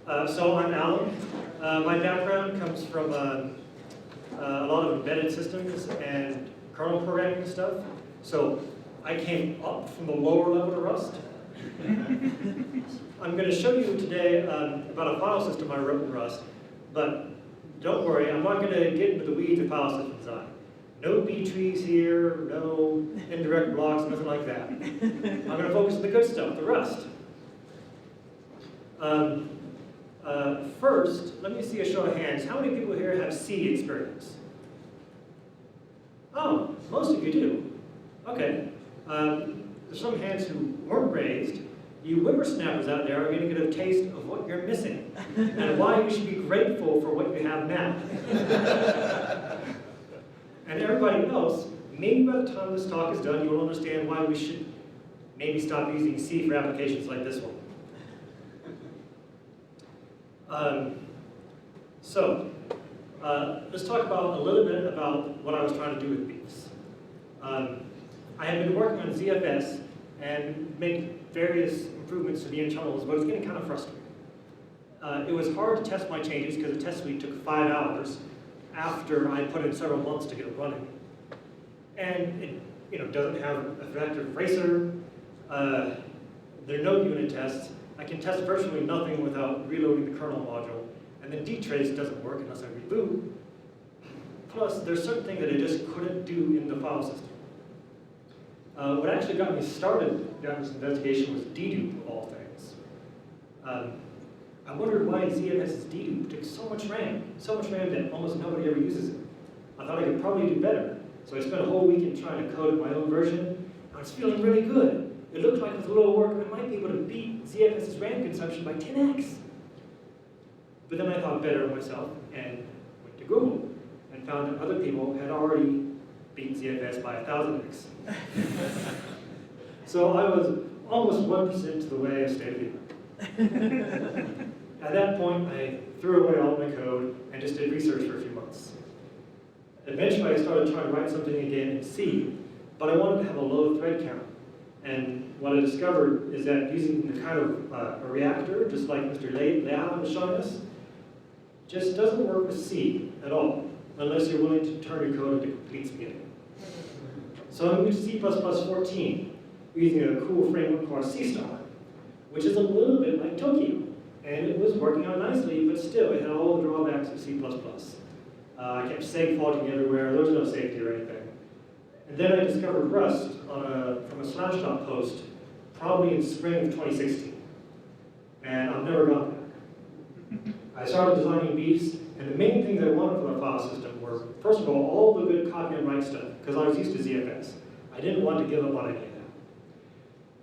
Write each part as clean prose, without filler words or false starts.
So I'm Alan. My background comes from a lot of embedded systems and kernel programming stuff. So I came up from the lower level of Rust. I'm going to show you today about a file system I wrote in Rust, but don't worry, I'm not going to get into the weeds of file system design. No B trees here, no indirect blocks, nothing like that. I'm going to focus on the good stuff, the Rust. First, let me see a show of hands. How many people here have C experience? Oh, most of you do. Okay. There's some hands who weren't raised. You whippersnappers out there are going to get a taste of what you're missing and why you should be grateful for what you have now. And everybody else, maybe by the time this talk is done, you'll understand why we should maybe stop using C for applications like this one. Let's talk about a little bit about what I was trying to do with beefs. I have been working on ZFS and make various improvements to the internals, but it's getting kind of frustrating. It was hard to test my changes because the test suite took 5 hours after I put in several months to get it running. And it doesn't have a vector tracer. There are no unit tests. I can test virtually nothing without reloading the kernel module. And then dtrace doesn't work unless I reboot. Plus, there's certain things that I just couldn't do in the file system. What actually got me started down this investigation was dedupe, of all things. I wondered why ZFS's dedupe took so much RAM that almost nobody ever uses it. I thought I could probably do better. So I spent a whole weekend trying to code my own version, and I was feeling really good. It looked like with a little work, I might be able to beat ZFS's RAM consumption by 10x. But then I thought better of myself and went to Google and found that other people had already beat ZFS by 1,000x. So I was almost 1% to the way of state of the art. At that point, I threw away all my code and just did research for a few months. Eventually, I started trying to write something again in C, but I wanted to have a low thread count. And what I discovered is that using the kind of a reactor, just like Mr. Leal was showing us, just doesn't work with C at all, unless you're willing to turn your code into complete spaghetti. So I moved to C++ 14, using a cool framework called C*, which is a little bit like Tokyo. And it was working out nicely, but still, it had all the drawbacks of C++. I kept seg faulting everywhere, there was no safety or anything. And then I discovered Rust from a snapshot post, probably in spring of 2016. And I've never gone back. I started designing beefs, and the main things I wanted for the file system were, first of all the good copy and write stuff, because I was used to ZFS. I didn't want to give up on any of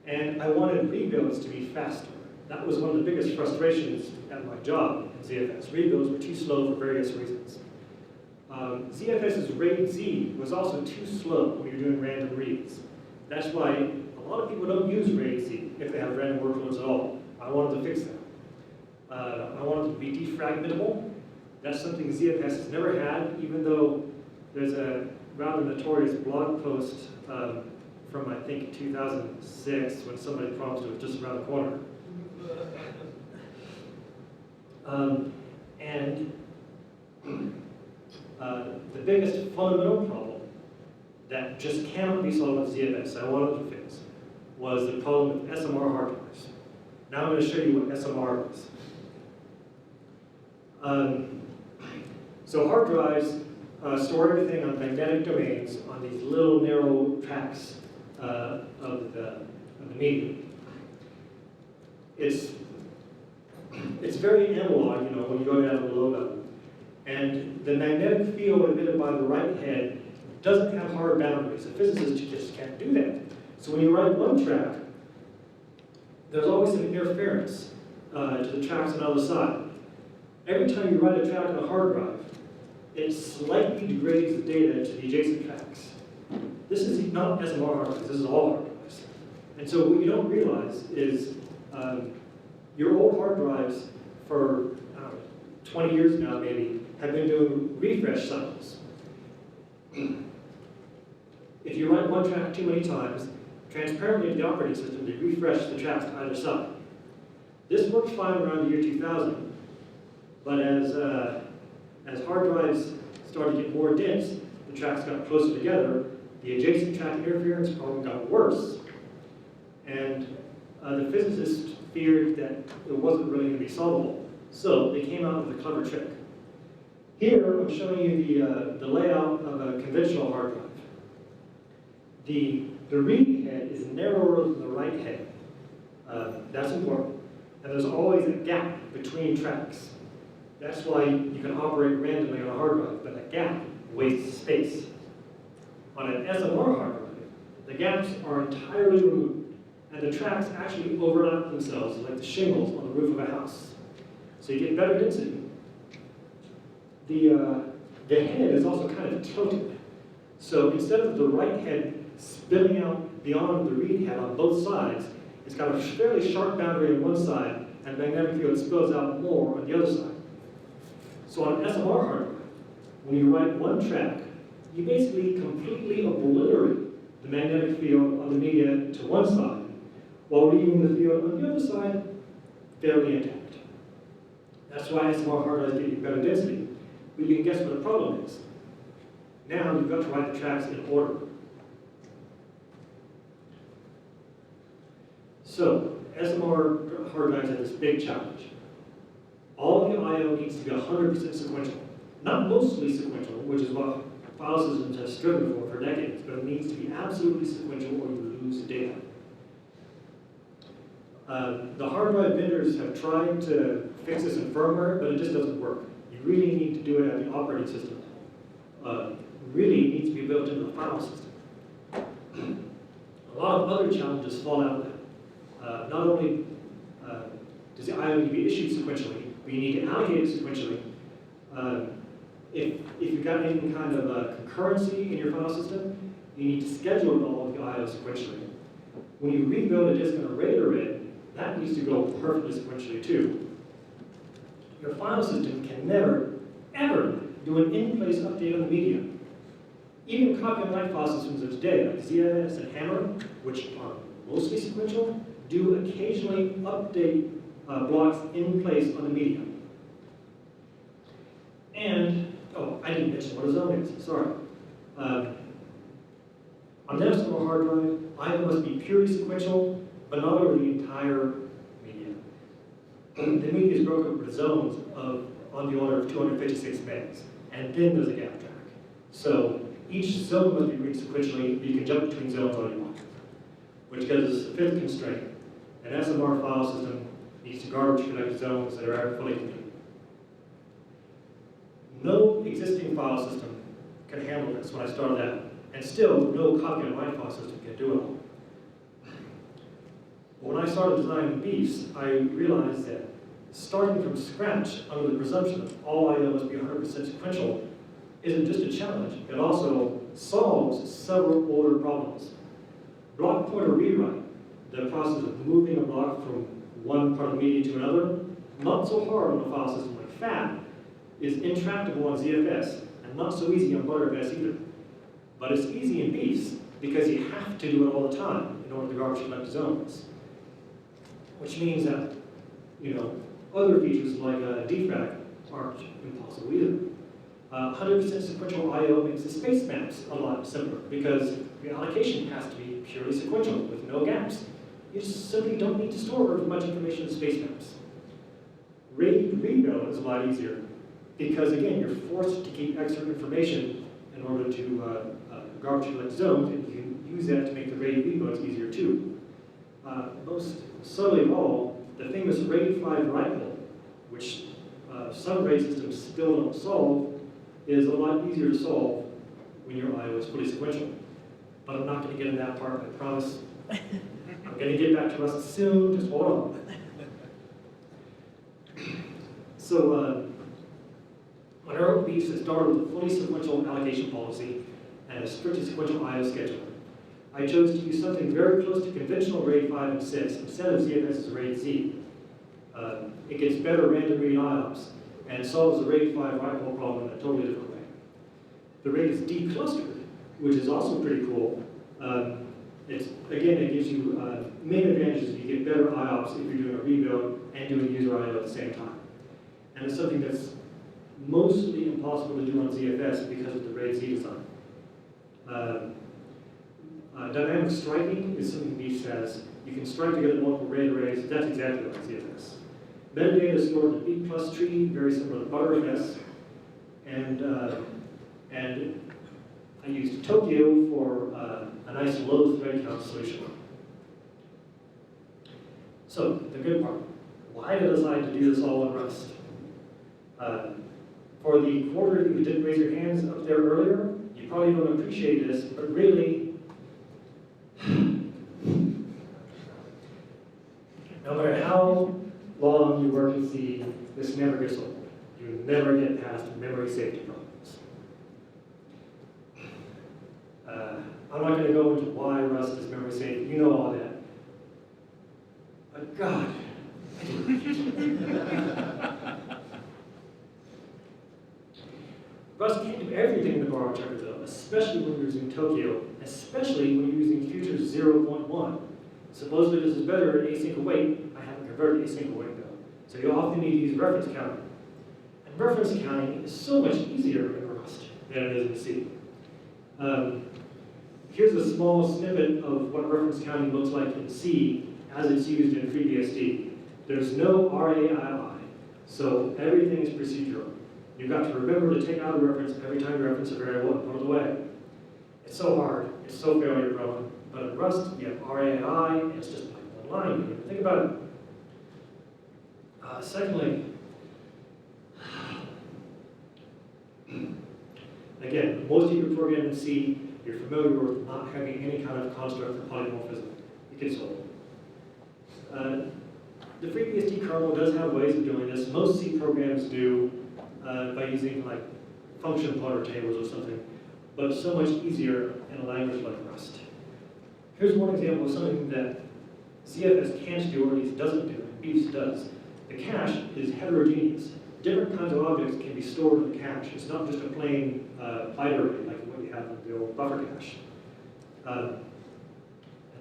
that. And I wanted rebuilds to be faster. That was one of the biggest frustrations at my job in ZFS. Rebuilds were too slow for various reasons. ZFS's RAID Z was also too slow when you're doing random reads. That's why a lot of people don't use RAID Z if they have random workloads at all. I wanted to fix that. I wanted it to be defragmentable. That's something ZFS has never had, even though there's a rather notorious blog post from, I think, 2006 when somebody promised it was just around the corner. The biggest fundamental problem that just cannot be solved with ZFS I wanted to fix was the problem with SMR hard drives. Now I'm going to show you what SMR is. So hard drives store everything on magnetic domains on these little narrow tracks of the medium. It's very analog, when you go down to the low level. And the magnetic field emitted by the right head doesn't have hard boundaries. A physicist just can't do that. So when you write one track, there's always some interference to the tracks on the other side. Every time you write a track on a hard drive, it slightly degrades the data to the adjacent tracks. This is not SMR hard drives, this is all hard drives. And so what you don't realize is your old hard drives for 20 years now maybe have been doing refresh cycles. If you write one track too many times, transparently in the operating system, they refresh the tracks to either side. This worked fine around the year 2000, But as hard drives started to get more dense, the tracks got closer together, the adjacent track interference problem got worse. And the physicists feared that it wasn't really going to be solvable. So they came out with a clever trick. Here, I'm showing you the layout of a conventional hard drive. The read head is narrower than the write head. That's important. And there's always a gap between tracks. That's why you can operate randomly on a hard drive, but that gap wastes space. On an SMR hard drive, the gaps are entirely removed, and the tracks actually overlap themselves like the shingles on the roof of a house. So you get better density. The head is also kind of tilted. So instead of the write head spilling out beyond the read head on both sides, it's got a fairly sharp boundary on one side, and the magnetic field spills out more on the other side. So on an SMR hard drive, when you write one track, you basically completely obliterate the magnetic field on the media to one side, while leaving the field on the other side fairly intact. That's why SMR hard drives give you better density. But you can guess what the problem is. Now you've got to write the tracks in order. So SMR hard drives have this big challenge. All of the I/O needs to be 100% sequential. Not mostly sequential, which is what file systems have striven for decades, but it needs to be absolutely sequential or you lose the data. The hard drive vendors have tried to fix this in firmware, but it just doesn't work. You really need to do it at the operating system. Really needs to be built into the file system. A lot of other challenges fall out of that. Not only does the I/O need to be issued sequentially, but you need to allocate it sequentially. If you've got any kind of concurrency in your file system, you need to schedule all of the I/O sequentially. When you rebuild a disk in a RAID array, that needs to go perfectly sequentially too. Your file system can never, ever do an in-place update on the media. Even copy and write file systems of today, like ZFS and Hammer, which are mostly sequential, do occasionally update blocks in place on the media. And, oh, I didn't mention what a zone is, sorry. On an SMR hard drive, I/O must be purely sequential, but not over the entire media. The media is broken up into zones on the order of 256 megs, and then there's a gap track. So each zone must be read sequentially, but you can jump between zones all you want. Which gives us the fifth constraint. An SMR file system needs to garbage collect zones that are fully complete. No existing file system can handle this when I started out, and still no copy and write file system can do it all. But when I started designing beefs, I realized that starting from scratch under the presumption that all I/O must be 100% sequential isn't just a challenge, it also solves several older problems. Block pointer rewrite, the process of moving a block from one part of the media to another, not so hard on a file system like FAT, is intractable on ZFS, and not so easy on ButterFS either. But it's easy in beefs because you have to do it all the time in order to garbage collect zones. Which means that, other features like defrag aren't impossible either. 100% sequential I/O makes the space maps a lot simpler because the allocation has to be purely sequential with no gaps. You just simply don't need to store much information in space maps. RAID rebuild is a lot easier because, again, you're forced to keep extra information in order to garbage collect zones, and you can use that to make the RAID rebuilds easier too. Most subtly of all, the famous RAID 5 write hole, which some RAID systems still don't solve, is a lot easier to solve when your I/O is fully sequential. But I'm not going to get into that part, I promise. I'm going to get back to Rust soon, just hold on. So, when I wrote beefs, it started with a fully sequential allocation policy and a strictly sequential I/O scheduler. I chose to use something very close to conventional RAID 5 and 6 instead of ZFS's RAID Z. It gets better random read IOPS and solves the RAID 5 write hole problem in a totally different way. The RAID is declustered, which is also pretty cool. It gives you main advantages. You get better IOPS if you're doing a rebuild and doing user I/O at the same time. and it's something that's mostly impossible to do on ZFS because of the RAID Z design. Dynamic striking is something Beef says. You can strike together multiple RAID arrays. That's exactly like ZFS. Metadata is stored in the B plus tree, very similar to BFFS. And I used Tokyo for a nice low thread count solution. So, the good part. Why did I decide to do this all in Rust? For the quarter who didn't raise your hands up there earlier, you probably don't appreciate this, but really, no matter how long you work in C, this never gets old. You never get past memory safety problems. I'm not going to go into why Rust is memory safe. You know all that. But God, I do like it. Rust can't do everything in the borrow checker though, especially when you're using Tokyo, especially when you're using futures 0.1. Supposedly this is better at async await. I haven't converted async await though. So you often need to use reference counting. And reference counting is so much easier in Rust than it is in C. Here's a small snippet of what reference counting looks like in C as it's used in FreeBSD. There's no RAII, so everything is procedural. You've got to remember to take out a reference every time you reference a variable and put it away. It's so hard, it's so failure prone, but in Rust, you have RAII, and it's just like one line. You don't even think about it. Secondly, again, most of your program in C, you're familiar with not having any kind of construct or polymorphism. It gets old. The FreeBSD kernel does have ways of doing this. Most C programs do by using like function pointer tables or something, but so much easier in a language like Rust. Here's one example of something that ZFS can't do, or at least doesn't do, and Beefs does. The cache is heterogeneous. Different kinds of objects can be stored in the cache. It's not just a plain byte array like what you have in the old buffer cache. And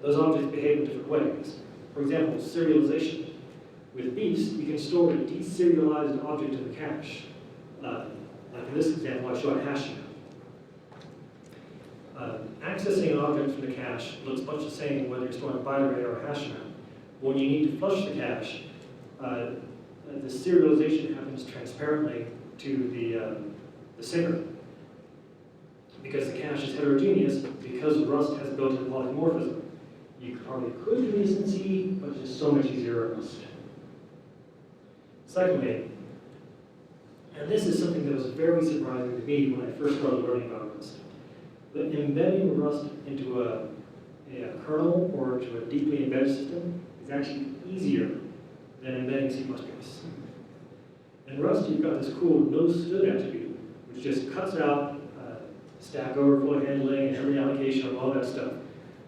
those objects behave in different ways. For example, serialization. With Beefs, you can store a deserialized object in the cache. Like in this example, I show a hash map. Accessing an object from the cache looks much the same whether you're storing a byte array or a hash map. When you need to flush the cache, the serialization happens transparently to the sync. Because the cache is heterogeneous, because Rust has built-in polymorphism. You probably could do this in C, but it's just so much easier in Rust. Secondly, and this is something that was very surprising to me when I first started learning about Rust, but embedding Rust into a kernel or to a deeply embedded system is actually easier than embedding C++. In Rust, you've got this cool no-stood attribute, which just cuts out stack overflow handling and every allocation and all that stuff.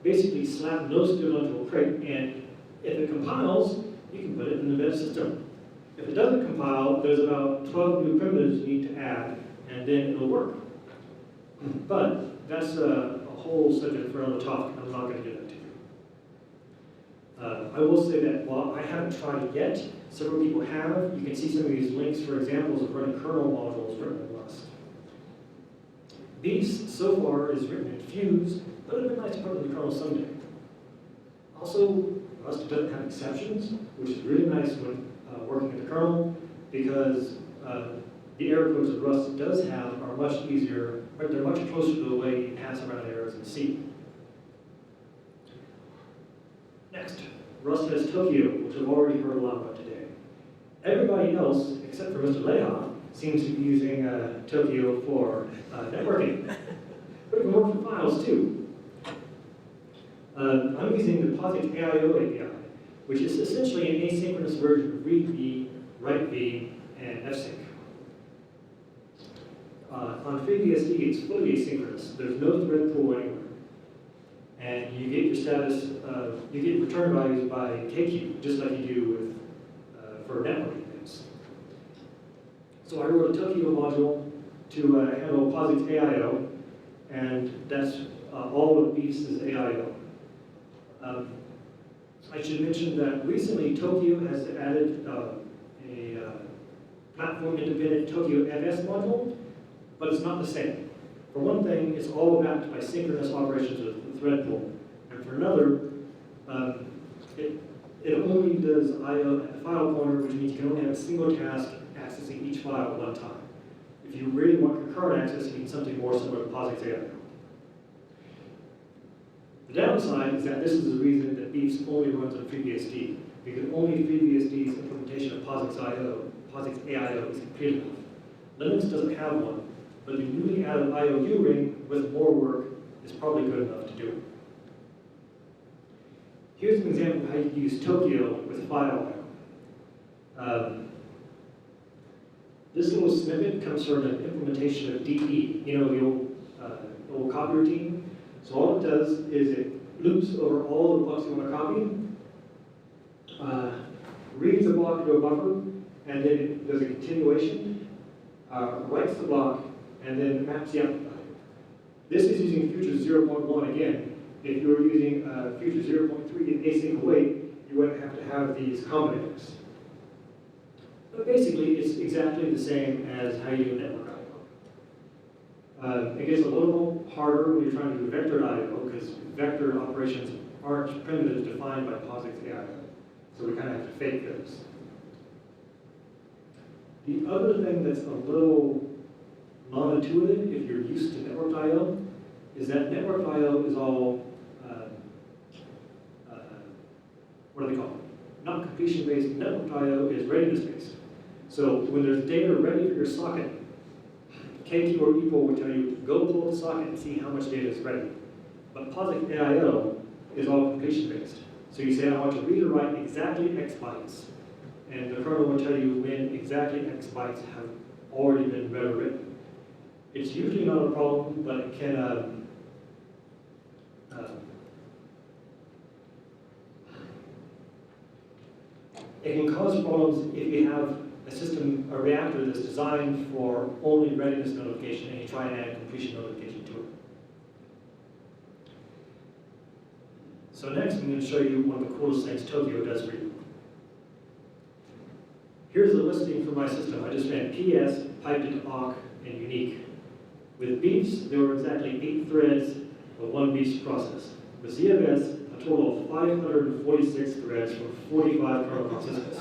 Basically, slap no-stood onto a crate, and if it compiles, you can put it in the embedded system. If it doesn't compile, there's about 12 new primitives you need to add, and then it'll work. But that's a whole subject for another talk. I'm not going to get into. I will say that while I haven't tried it yet, several people have. You can see some of these links for examples of running kernel modules written in Rust. Beefs, so far, is written in Fuse, but it'd be nice to put it in the kernel someday. Also, Rust doesn't have exceptions, which is really nice when working in the kernel, because the error codes that Rust does have are much easier, but they're much closer to the way you pass around errors in C. Next, Rust has Tokyo, which I've already heard a lot about today. Everybody else, except for Mr. Leha, seems to be using Tokyo for networking. But it can work for files too. I'm using the POSIX AIO API, which is essentially an asynchronous version of readv, writv, and fsync. On FreeBSD, it's fully asynchronous. There's no thread pool anywhere. And you get your status, you get return values by KQ, just like you do with for networking things. So I wrote a Tokyo module to handle POSIX AIO, and that's all of Beefs is AIO. I should mention that recently Tokyo has added a platform-independent TokioFS module, but it's not the same. For one thing, it's all backed by synchronous operations with the thread pool. And for another, it only does I/O at the file pointer, which means you can only have a single task accessing each file at one time. If you really want concurrent access, you need something more similar to POSIX AI. The downside is that this is the reason that Beefs only runs on FreeBSD, because only FreeBSD's implementation of POSIX AIO is complete enough. Linux doesn't have one, but the newly added IOU ring with more work is probably good enough to do it. Here's an example of how you use Tokio with file IO. This little snippet comes from an implementation of DE, you know, the old copy routine. So all it does is it loops over all the blocks you want to copy, reads a block into a buffer, and then it does a continuation, writes the block, and then maps the output value. This is using future 0.1 again. If you were using future 0.3 in async await, you wouldn't have to have these combinators. But basically, it's exactly the same as how you do network I/O. It gets a little harder when you're trying to do vector I/O because vector operations aren't primitives defined by POSIX AI. So we kind of have to fake those. The other thing that's a little non-intuitive if you're used to network I/O is that network I/O is all, what do they call it? Not completion-based. Network I/O is readiness-based. So when there's data ready for your socket, KQ or equal will tell you, go pull the socket and see how much data is ready. But POSIX AIO is all completion-based. So you say, I want to read or write exactly X bytes. And the kernel will tell you when exactly X bytes have already been read or written. It's usually not a problem, but it can, it can cause problems if you have a system, a reactor that's designed for only readiness notification and you try and add completion notification to it. So next I'm going to show you one of the coolest things Tokio does for you. Here's a listing for my system. I just ran PS, piped into awk, and unique. With Beefs, there were exactly 8 threads of one Beefs process. With ZFS, a total of 546 threads from 45 kernel participants.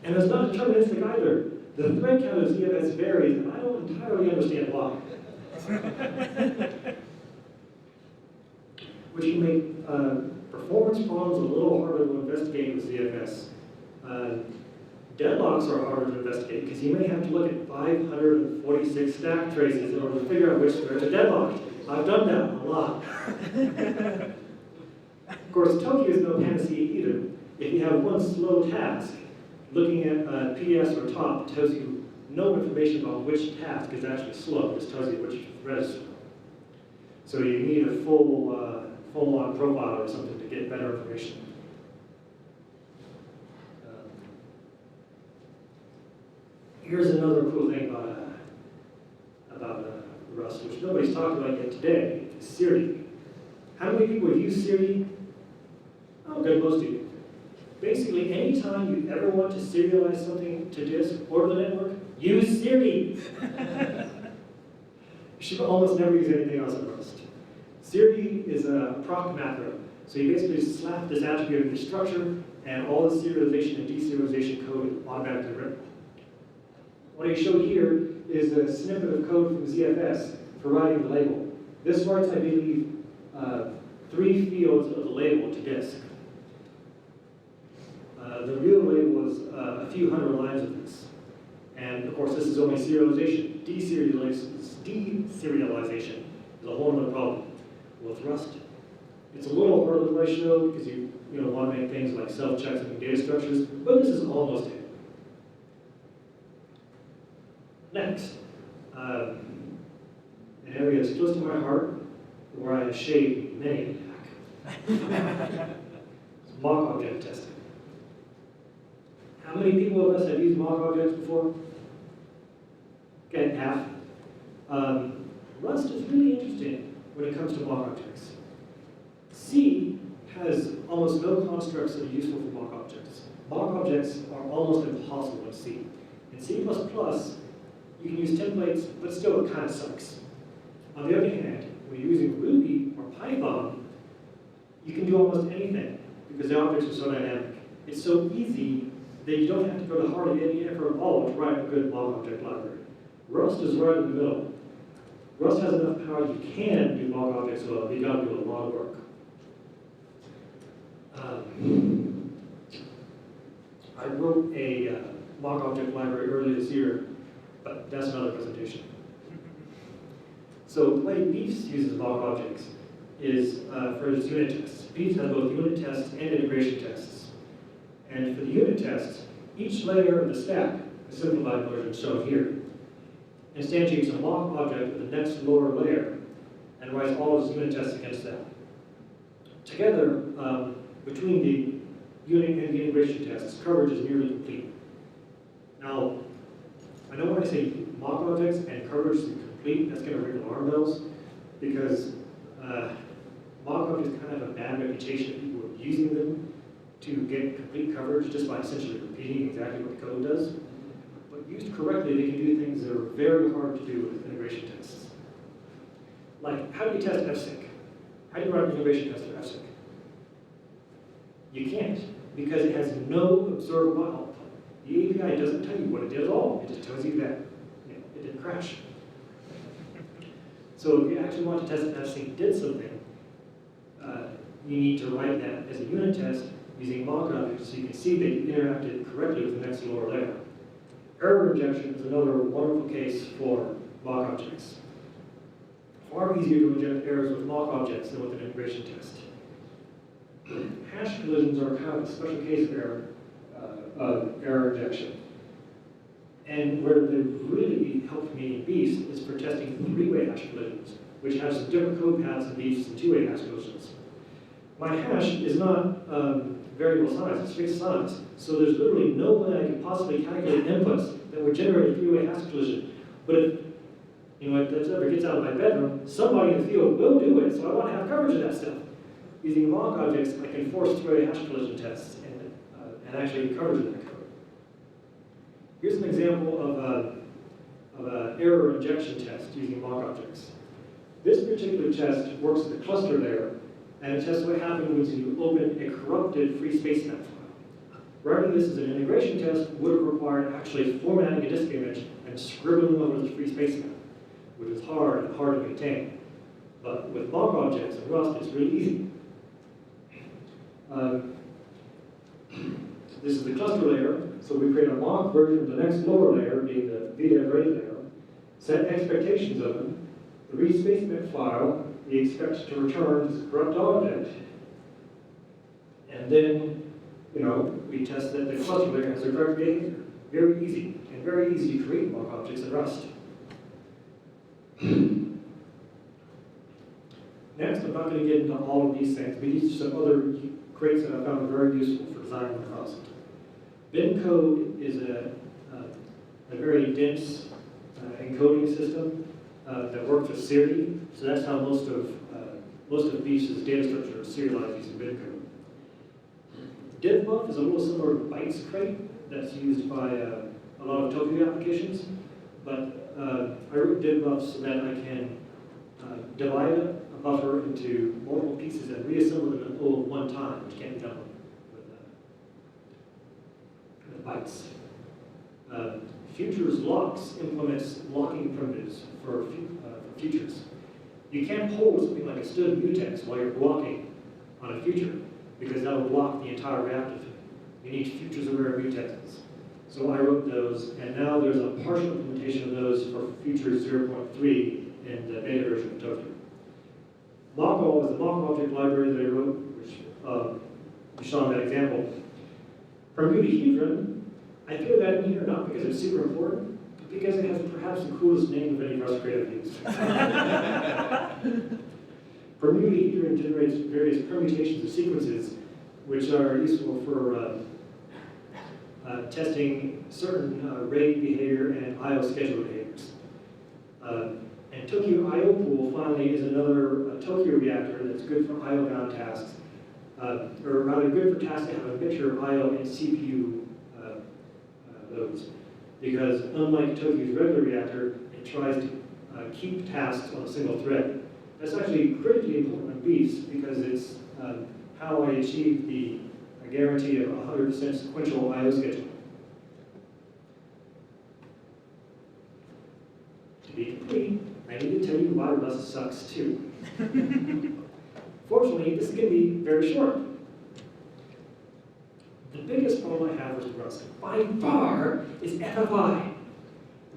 And it's not deterministic either. The thread count of ZFS varies, and I don't entirely understand why. Which can make performance problems a little harder to investigate with ZFS. Deadlocks are harder to investigate because you may have to look at 546 stack traces in order to figure out which threads are deadlocked. I've done that a lot. Of course, Tokio is no panacea either. If you have one slow task, looking at PS or top tells you no information about which task is actually slow. It just tells you which thread is slow. So you need a full-on profile or something to get better information. Here's another cool thing about Rust, which nobody's talked about yet today, is SMR-native. How many people have used SMR-native? Oh, good, most of you. Basically, anytime you ever want to serialize something to disk or to the network, use SMR-native. You should almost never use anything else in Rust. SMR-native is a proc macro. So you basically just slap this attribute in your structure, and all the serialization and deserialization code is automatically written. What I show here is a snippet of code from ZFS for writing the label. This writes, I believe, 3 fields of the label to disk. The real label is a few hundred lines of this. And of course, this is only serialization. Deserialization is a whole other problem. With Rust, it's a little harder than what I showed because you want to make things like self-checks and data structures, but this is almost it. Next, an area that's close to my heart, where I have shaved many attack. It's mock object testing. How many people of us have used mock objects before? Okay, half. Rust is really interesting when it comes to mock objects. C has almost no constructs that are useful for mock objects. mock objects are almost impossible in C. In C++, you can use templates, but still it kind of sucks. On the other hand, when you're using Ruby or Python, you can do almost anything because the objects are so dynamic. It's so easy that you don't have to go to hardly any effort at all to write a good mock object library. Rust is right in the middle. Rust has enough power you can do mock objects well, but you gotta do a lot of work. I wrote a mock object library earlier this year, but that's another presentation. So the way Beefs uses mock objects is for its unit tests. Beefs has both unit tests and integration tests. And for the unit tests, each layer of the stack, a simplified version shown here, instantiates a mock object with the next lower layer and writes all its unit tests against that. Together, between the unit and the integration tests, coverage is nearly complete. Now, I know when I say mock objects and coverage is complete, that's going to ring alarm bells, because mock objects kind of have a bad reputation of people using them to get complete coverage just by essentially repeating exactly what the code does. But used correctly, they can do things that are very hard to do with integration tests. Like, how do you test fsync? How do you write an integration test for fsync? You can't, because it has no observable output. The API doesn't tell you what it did at all. It just tells you that it didn't crash. So if you actually want to test if fsync did something, you need to write that as a unit test using mock objects so you can see that you interacted correctly with the next lower layer. Error injection is another wonderful case for mock objects. Far easier to inject errors with mock objects than with an integration test. Hash collisions are kind of a special case of error injection. And where they really helped me in Beefs is for testing three-way hash collisions, which have some different code paths in Beefs than two-way hash collisions. My hash is not variable size, it's fixed size. So there's literally no way I could possibly calculate inputs that would generate a three-way hash collision. But if that ever gets out of my bedroom, somebody in the field will do it, so I want to have coverage of that stuff. Using mock objects, I can force three-way hash collision tests and actually coverage of that code. Here's an example of an error injection test using mock objects. This particular test works at the cluster layer, and it tests what happens when you open a corrupted free space map file. Writing this as an integration test would have required actually formatting a disk image and scribbling over the free space map, which is hard and hard to maintain. But with mock objects and Rust, it's really easy. This is the cluster layer, so we create a mock version of the next lower layer, being the VDEV ready layer, set expectations of them, the read space map file we expect to return this corrupt object, and then we test that the cluster layer has the correct behavior. Very easy, and very easy to create mock objects in Rust. Next, I'm not going to get into all of these things, but these are some other traits that I found very useful for designing with Rust. Bin code is a very dense encoding system that works with Siri, so that's how most of Beefs' data structure is serialized using bin code. Divbuff is a little similar to bytes crate that's used by a lot of Tokyo applications, but I wrote divbuff so that I can divide a buffer into multiple pieces and reassemble them all at one time, which can't be done with bytes. Futures locks implements locking primitives for futures. You can't hold something like a std mutex while you're blocking on a future, because that will block the entire reactive. You need futures aware mutexes. So I wrote those, and now there's a partial implementation of those for futures 0.3 in the beta version of Tokyo. Mockall is the mock object library that I wrote, which you saw in that example. Permutahedron, I threw that in here not because it's super important, but because it has perhaps the coolest name of any Rust crate I've used. Permutahedron generates various permutations of sequences, which are useful for testing certain RAID behavior and I/O schedule behaviors. And Tokyo I/O pool finally is another Tokyo reactor that's good for I/O bound tasks or rather good for tasks that have a mixture of I/O and CPU loads. Because unlike Tokyo's regular reactor, it tries to keep tasks on a single thread. That's actually critically important on beefs because it's how I achieve the guarantee of 100% sequential I/O schedule. To be complete, I need to tell you why Rust sucks too. Fortunately, this is going to be very short. The biggest problem I have with Rust, by far, is FFI.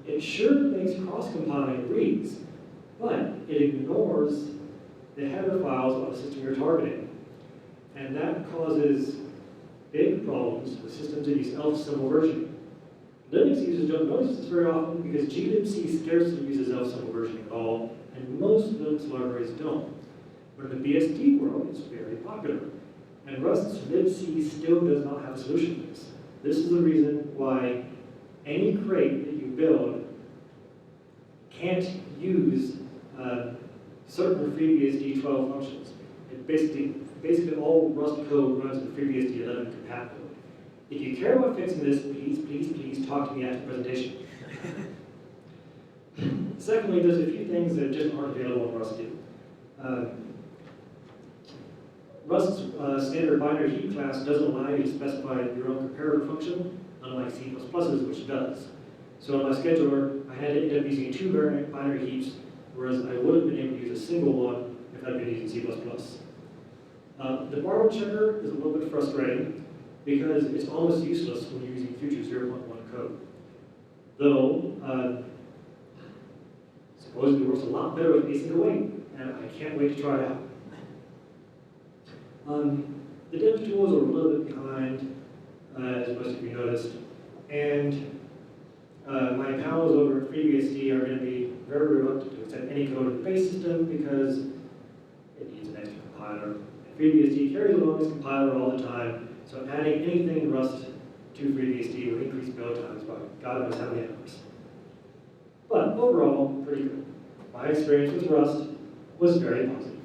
It sure makes cross-compiling reads, but it ignores the header files of the system you're targeting. And that causes big problems with systems that use ELF symbol versioning. Linux users don't notice this very often because glibc scarcely uses ELF symbol versioning at all, and most Linux libraries don't. But in the BSD world, it's very popular. And Rust's libc still does not have a solution to this. This is the reason why any crate that you build can't use certain FreeBSD 12 functions. It basically all Rust code runs in FreeBSD 11 compatible. If you care about fixing this, please talk to me after the presentation. Secondly, there's a few things that just aren't available in Rust do. Rust's standard binary heap class doesn't allow you to specify your own comparator function, unlike C++'s, which does. So on my scheduler, I had to end up using 2 binary heaps, whereas I would have been able to use a single one if I'd been using C++. The borrow checker is a little bit frustrating because it's almost useless when you're using future 0.1 code. Though, supposedly it works a lot better with async await, and I can't wait to try it out. The dev tools are a little bit behind, as most of you noticed, and my pals over at FreeBSD are going to be very reluctant to accept any code in the base system because it needs an extra compiler. And FreeBSD carries along this compiler all the time, so adding anything in Rust to FreeBSD would increase build times by God knows how many hours. But overall, pretty good. My experience with Rust was very positive.